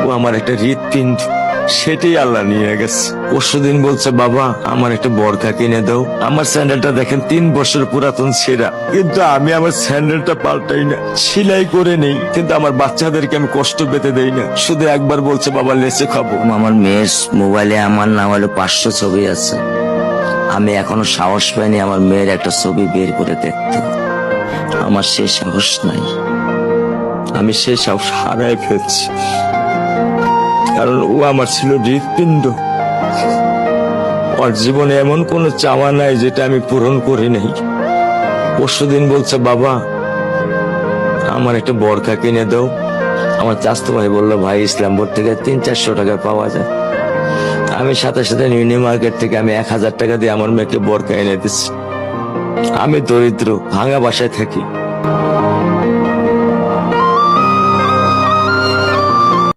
ও আমার একটা হৃৎপিণ্ড, সেটাই আল্লাহ নিয়ে গেছে। পরশুদিন বলছে, বাবা আমার একটা বরখা কিনে দাও। আমার স্যান্ডেলটা দেখেন 3 বছর পুরাতন ছেঁড়া, কিন্তু আমি আমার স্যান্ডেলটা পাল্টাই না, সেলাই করে নেই। কিন্তু আমার বাচ্চাদেরকে আমি কষ্ট পেতে দেই না। শুধু একবার বলছে, বাবা লেচে খাবো। আমার মেয়ের মোবাইলে আমার না হলে 500 ছবি আছে। আমি এখনো সাহস পাইনি আমার মেয়ের একটা ছবি বের করে দেখতে। আমার সে সাহস নাই। আমি সেই সাহস হারায় ফেলছি, কারণ ও আমার ছিল হৃৎপিণ্ড। ওর জীবনে এমন কোনো চাওয়া নাই যেটা আমি পূরণ করি নাই। পরশুদিন বলছে, বাবা আমার একটা বরখা কিনে দাও। আমার চাচতো ভাই বললো, ভাই ইসলামপুর থেকে 300-400 টাকা পাওয়া যায়। আমি সাথে সাথে নিউ মার্কেট থেকে আমি 1000 টাকা দিয়ে আমার মেয়েকে বরখা এনে দিচ্ছি। আমি দরিদ্র, ভাঙা বাসায় থাকি।